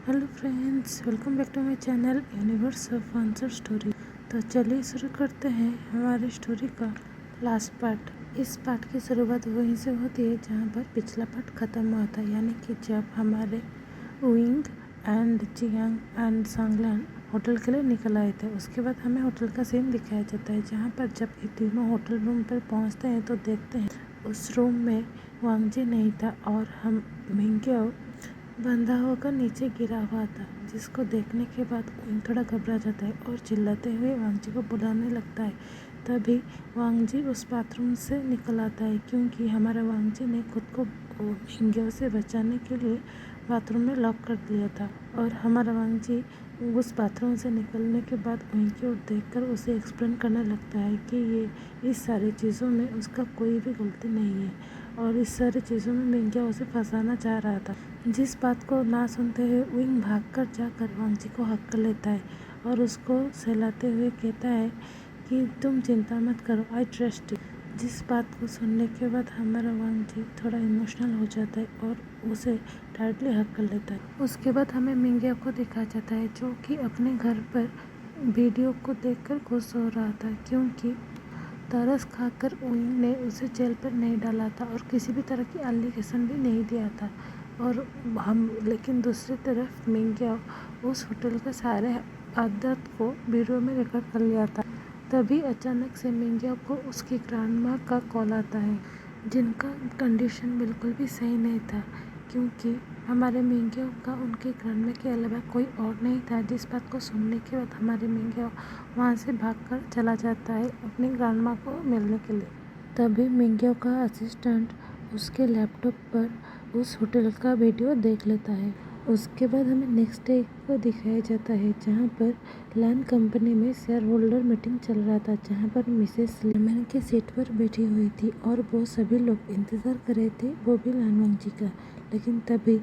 Hello friends, welcome back to my channel universe of answer story. तो चलिए शुरू करते हैं हमारी स्टोरी का लास्ट पार्ट। इस पार्ट की शुरुआत वहीं से होती है जहां पर पिछला पार्ट ख़त्म हुआ था, यानी कि जब हमारे विंग and Jiang and Song Lan hotel के लिए निकल आए थे। उसके बाद हमें होटल का सीन दिखाया जाता है, जहाँ पर जब ये तीनों होटल रूम पर पहुँचते हैं तो देखते हैं उस रूम में वांगजी नहीं था और हम मिंग्यो बंधा होकर नीचे गिरा हुआ था, जिसको देखने के बाद विंग थोड़ा घबरा जाता है और चिल्लाते हुए वांगजी को बुलाने लगता है। तभी वांगजी उस बाथरूम से निकल आता है, क्योंकि हमारा वांगजी ने खुद को मिंग्यो से बचाने के लिए बाथरूम में लॉक कर दिया था। और हमारा वांगजी उस बाथरूम से निकलने के बाद वहीं की ओर देखकर उसे एक्सप्लेन करने लगता है कि ये इस सारी चीज़ों में उसका कोई भी गलती नहीं है और इस सारी चीज़ों में मिंग्यो उसे फंसाना चाह रहा था। जिस बात को ना सुनते हुए विंग भागकर जाकर वांगजी को हक कर लेता है और उसको सहलाते हुए कहता है कि तुम चिंता मत करो, आई ट्रस्ट यू। जिस बात को सुनने के बाद हमारा वांगजी थोड़ा इमोशनल हो जाता है और उसे टाइटली हक कर लेता है। उसके बाद हमें मिंग्यो को दिखाया जाता है, जो कि अपने घर पर वीडियो को देखकर खुश हो रहा था, क्योंकि तरस खाकर विंग ने उसे जेल पर नहीं डाला था और किसी भी तरह की एलिगेशन भी नहीं दिया था। और लेकिन दूसरी तरफ मिंग्यो उस होटल के सारे आदत को वीडियो में रिकॉर्ड कर लिया था। तभी अचानक से मिंग्यो को उसकी ग्रैंडमा का कॉल आता है, जिनका कंडीशन बिल्कुल भी सही नहीं था, क्योंकि हमारे मिंग्यो का उनके ग्रैंडमा के अलावा कोई और नहीं था। जिस बात को सुनने के बाद हमारे मिंग्यो वहाँ से भागकर चला जाता है अपनी ग्रैंडमा को मिलने के लिए। तभी मिंग्यो का असिस्टेंट उसके लैपटॉप पर उस होटल का वीडियो देख लेता है। उसके बाद हमें नेक्स्ट डे को दिखाया जाता है, जहाँ पर लैन कंपनी में शेयर होल्डर मीटिंग चल रहा था, जहाँ पर मिसेस लेमन के सीट पर बैठी हुई थी और वो सभी लोग इंतज़ार कर रहे थे, वो भी लान वांगजी का। लेकिन तभी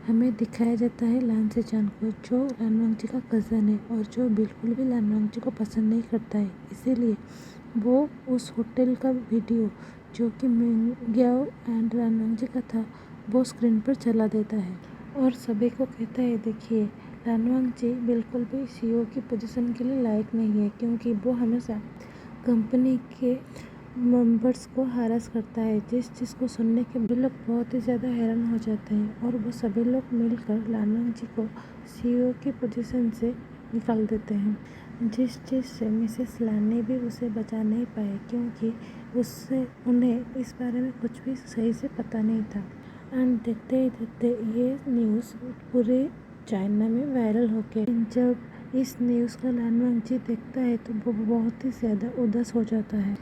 हमें दिखाया जाता है लान सेचान को, जो लान वांगजी का कज़न है और जो बिल्कुल भी लान वांगजी को पसंद नहीं करता है। इसीलिए वो उस होटल का वीडियो, जो कि मिंग्यो एंड लान वांगजी का था, वो स्क्रीन पर चला देता है और सभी को कहता है, देखिए लान वांगजी बिल्कुल भी सीईओ की पोजीशन के लिए लायक नहीं है, क्योंकि वो हमेशा कंपनी के मेंबर्स को हरास करता है। जिस चीज़ को सुनने के भी लोग बहुत ही ज़्यादा हैरान हो जाते हैं और वो सभी लोग मिलकर लान वांगजी को सीईओ की पोजीशन से निकाल देते हैं, जिस चीज़ से मिसेस लान ने भी उसे बचा नहीं पाए, क्योंकि उससे उन्हें इस बारे में कुछ भी सही से पता नहीं था। एंड देखते ही देखते ये न्यूज़ पूरे चाइना में वायरल हो गया। जब इस न्यूज़ का लान वांगजी देखता है तो वो बहुत ही ज़्यादा उदास हो जाता है,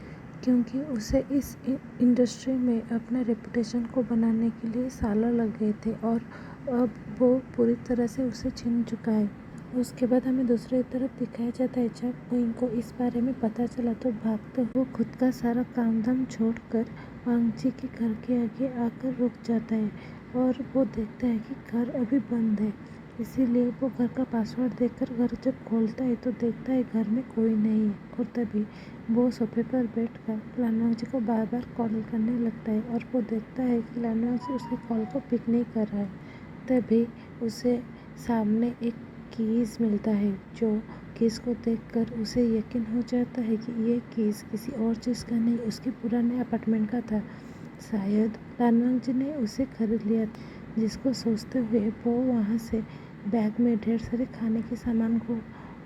क्योंकि उसे इस इंडस्ट्री में अपने रेपुटेशन को बनाने के लिए सालों लग गए थे और अब वो पूरी तरह से उसे छीन चुका है। उसके बाद हमें दूसरी तरफ दिखाया जाता है, जब विंग को इस बारे में पता चला तो भागते वो खुद का सारा काम धाम छोड़कर वांगजी के घर के आगे आकर रुक जाता है और वो देखता है कि घर अभी बंद है। इसीलिए वो घर का पासवर्ड देखकर घर जब खोलता है तो देखता है घर में कोई नहीं है। और तभी वो सोफे पर बैठकर लान वांगजी को बार बार कॉल करने लगता है और वो देखता है कि लान वांगजी उसकी कॉल को पिक नहीं कर रहा है। तभी उसे सामने एक कीज़ मिलता है, जो कीज़ को देखकर उसे यकीन हो जाता है कि ये कीज़ किसी और चीज़ का नहीं, उसके पुराने अपार्टमेंट का था। शायद लान वांगजी ने उसे खरीद लिया था, जिसको सोचते हुए वो वहाँ से बैग में ढेर सारे खाने के सामान को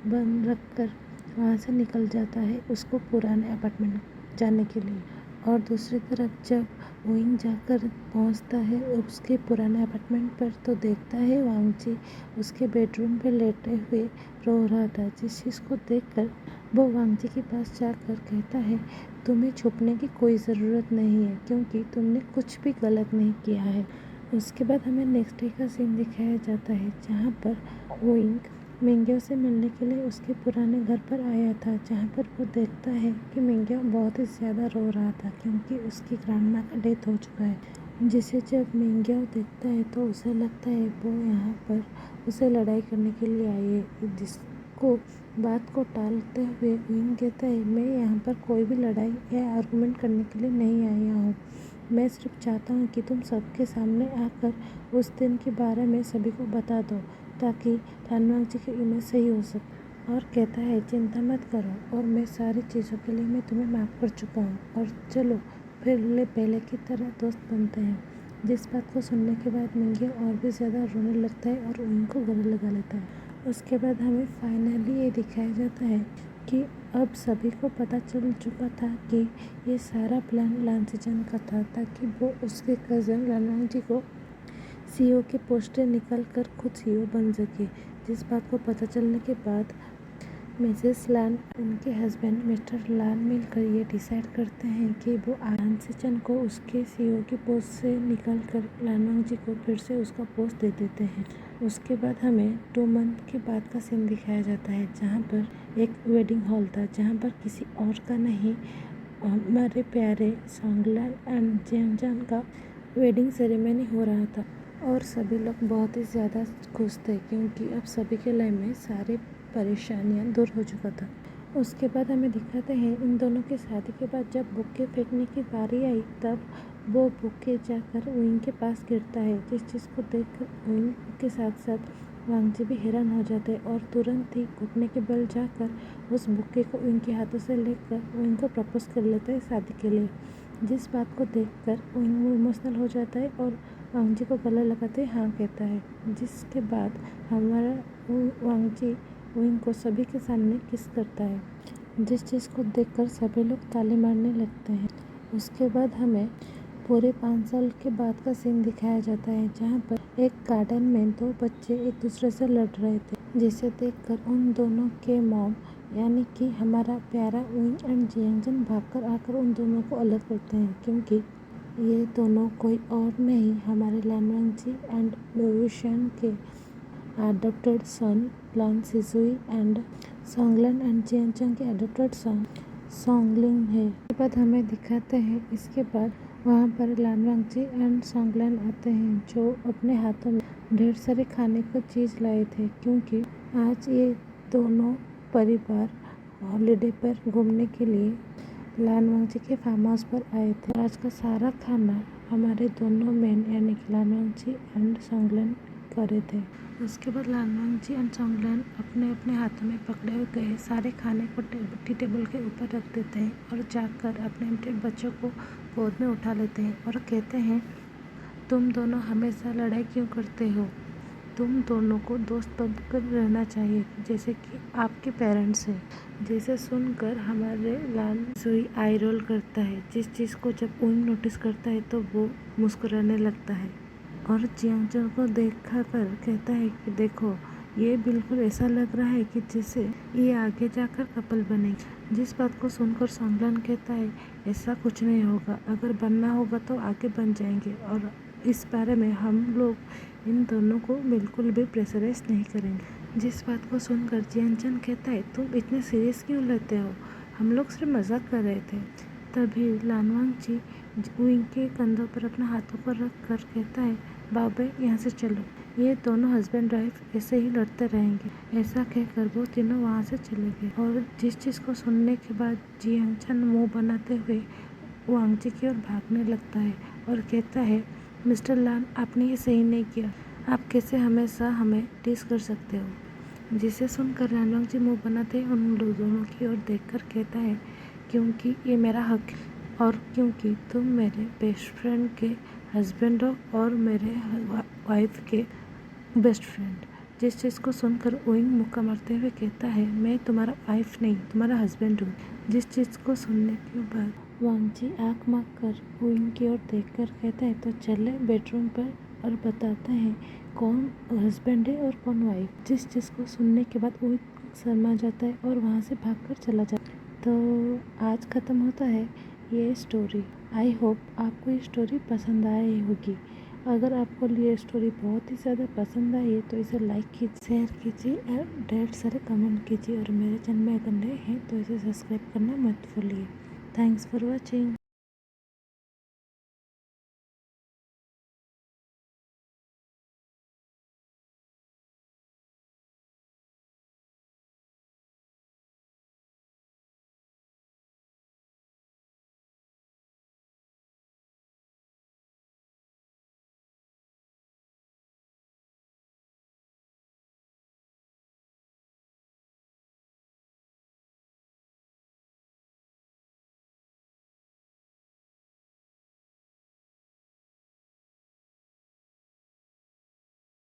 बंद रखकर वहाँ से निकल जाता है उसको पुराने अपार्टमेंट जाने के लिए। और दूसरी तरफ जब विंग जाकर पहुँचता है उसके पुराने अपार्टमेंट पर तो देखता है वांगजी उसके बेडरूम पे लेटे हुए रो रहा था, जिस चीज़ को देखकर वो वांगजी के पास जाकर कहता है, तुम्हें छुपने की कोई ज़रूरत नहीं है, क्योंकि तुमने कुछ भी गलत नहीं किया है। उसके बाद हमें नेक्स्ट डे का सीन दिखाया जाता है, जहाँ पर विंग मिंग्यो से मिलने के लिए उसके पुराने घर पर आया था, जहाँ पर वो देखता है कि मिंग्यो बहुत ही ज़्यादा रो रहा था, क्योंकि उसकी ग्रैंडमा का डेथ हो चुका है। जिसे जब मिंग्यो देखता है तो उसे लगता है वो यहाँ पर उसे लड़ाई करने के लिए आई है, जिसको बात को टालते हुए विंग कहता है, मैं यहाँ पर कोई भी लड़ाई या आर्गूमेंट करने के लिए नहीं आया हूँ। मैं सिर्फ चाहता हूँ कि तुम सबके सामने आकर उस दिन के बारे में सभी को बता दो, ताकि लानवांग जी की इमेज सही हो सके। और कहता है चिंता मत करो और मैं सारी चीज़ों के लिए मैं तुम्हें माफ़ कर चुका हूँ और चलो फिर पहले की तरह दोस्त बनते हैं। जिस बात को सुनने के बाद मिंगे और भी ज़्यादा रोने लगता है और उनको गले लगा लेता है। उसके बाद हमें फाइनली ये दिखाया जाता है कि अब सभी को पता चल चुका था कि ये सारा प्लान लांसीचंद का था, ताकि वो उसके कज़न लानवांग जी को सीईओ के पोस्ट से निकल कर खुद सीईओ बन सके। जिस बात को पता चलने के बाद मिसेस लान उनके हस्बैंड मिस्टर लान मिलकर ये डिसाइड करते हैं कि वो लांसीचंद को उसके सीईओ की पोस्ट से निकल कर लानवांग जी को फिर से उसका पोस्ट दे देते हैं। उसके बाद हमें 2 मंथ के बाद का सीन दिखाया जाता है, जहाँ पर एक वेडिंग हॉल था, जहाँ पर किसी और का नहीं हमारे प्यारे सॉन्गलान एंड जियांगजान का वेडिंग सेरेमनी हो रहा था। और सभी लोग बहुत ही ज़्यादा खुश थे क्योंकि अब सभी के लाइफ में सारे परेशानियां दूर हो चुका था। उसके बाद हमें दिखाते हैं इन दोनों की शादी के बाद जब बुक्के फेंकने की बारी आई, तब वो बुक्के जाकर विंग के पास गिरता है, जिस चीज़ को देखकर विंग के साथ साथ वांग जी भी हैरान हो जाते हैं और तुरंत ही घुटने के बल जाकर उस बुक्के को विंग के हाथों से लेकर विंग को प्रपोज कर लेते हैं शादी के लिए। जिस बात को देखकर विंग इमोशनल हो जाता है और वांग जी को गले लगाते हाँ कहता है, जिसके बाद हमारा वांग जी विंग को सभी के सामने किस करता है, जिस चीज़ को देखकर सभी लोग ताली मारने लगते हैं। उसके बाद हमें पूरे 5 साल के बाद का सीन दिखाया जाता है, जहाँ पर एक गार्डन में 2 बच्चे एक दूसरे से लड़ रहे थे, जिसे देखकर उन दोनों के मॉम यानी कि हमारा प्यारा विंग एंड जियांगजान भागकर आकर उन दोनों को अलग करते हैं, क्योंकि ये दोनों कोई और नहीं हमारे लानवांग जी एंड बेबीशियन के adopted son Lan Sisui and Song Lan and जियांगजान के adopted son सॉन्गलिंग है। इसके बाद हमें दिखाते हैं, इसके बाद वहाँ पर लानवांग जी एंड सॉन्गलान आते हैं, जो अपने हाथों में ढेर सारे खाने को चीज़ लाए थे, क्योंकि आज ये दोनों परिवार हॉलीडे पर घूमने के लिए लानवांग जी के फार्म हाउस पर आए थे। आज का सारा खाना हमारे दोनों मेन यानी कि लानवांग जी एंड सॉन्गलान करे थे। उसके बाद लानवांग जी एंड सॉन्गलान अपने अपने हाथों में पकड़े हुए गए सारे खाने को टी टेबल के ऊपर रख देते हैं और जाकर अपने अपने बच्चों को गोद में उठा लेते हैं और कहते हैं तुम दोनों हमेशा लड़ाई क्यों करते हो, तुम दोनों को दोस्त बनकर रहना चाहिए जैसे कि आपके पेरेंट्स हैं। जिसे सुनकर हमारे लान सुई आई रोल करता है, जिस चीज़ को जब विंग नोटिस करता है तो वो मुस्कुराने लगता है और जियांगजान को देखा कर कहता है कि देखो ये बिल्कुल ऐसा लग रहा है कि जैसे ये आगे जाकर कपल बनेंगे। जिस बात को सुनकर सॉन्गलान कहता है ऐसा कुछ नहीं होगा, अगर बनना होगा तो आगे बन जाएंगे और इस बारे में हम लोग इन दोनों को बिल्कुल भी प्रेशराइज नहीं करेंगे। जिस बात को सुनकर जियांगजान कहता है तुम इतने सीरियस क्यों लेते हो, हम लोग सिर्फ मजाक कर रहे थे। तभी लानवांग जी विंग के कंधों पर अपना हाथों पर रख कर कहता है बाबे यहाँ से चलो, ये दोनों हस्बैंड वाइफ ऐसे ही लड़ते रहेंगे। ऐसा कहकर वो तीनों वहाँ से चले गए और जिस चीज़ को सुनने के बाद जियांगजान मुंह बनाते हुए वांग जी की ओर भागने लगता है और कहता है मिस्टर लान आपने ये सही नहीं किया, आप कैसे हमेशा हमें टीस कर सकते हो। जिसे सुनकर लानवांग जी मुंह बनाते उन दोनों की ओर देखकर कहता है क्योंकि ये मेरा हक है और क्योंकि तुम मेरे बेस्ट फ्रेंड के हस्बैंड हो और मेरे वाइफ के बेस्ट फ्रेंड। जिस चीज़ को सुनकर विंग मुक्का मारते हुए कहता है मैं तुम्हारा वाइफ नहीं तुम्हारा हस्बैंड हूँ। जिस चीज़ को सुनने के बाद वांग जी आँख मार कर विंग की ओर देखकर कहता है तो चले बेडरूम पर और बताते हैं कौन हस्बैंड है और कौन वाइफ। जिस चीज़ को सुनने के बाद विंग शर्मा जाता है और वहाँ से भागकर चला जाता है। तो आज ख़त्म होता है ये स्टोरी। आई होप आपको ये स्टोरी पसंद आई होगी। अगर आपको ये स्टोरी बहुत ही ज़्यादा पसंद आई है तो इसे लाइक कीजिए, शेयर कीजिए और ढेर सारे कमेंट कीजिए और मेरे चैनल में अगर नए हैं तो इसे सब्सक्राइब करना मत भूलिए। Thanks for watching.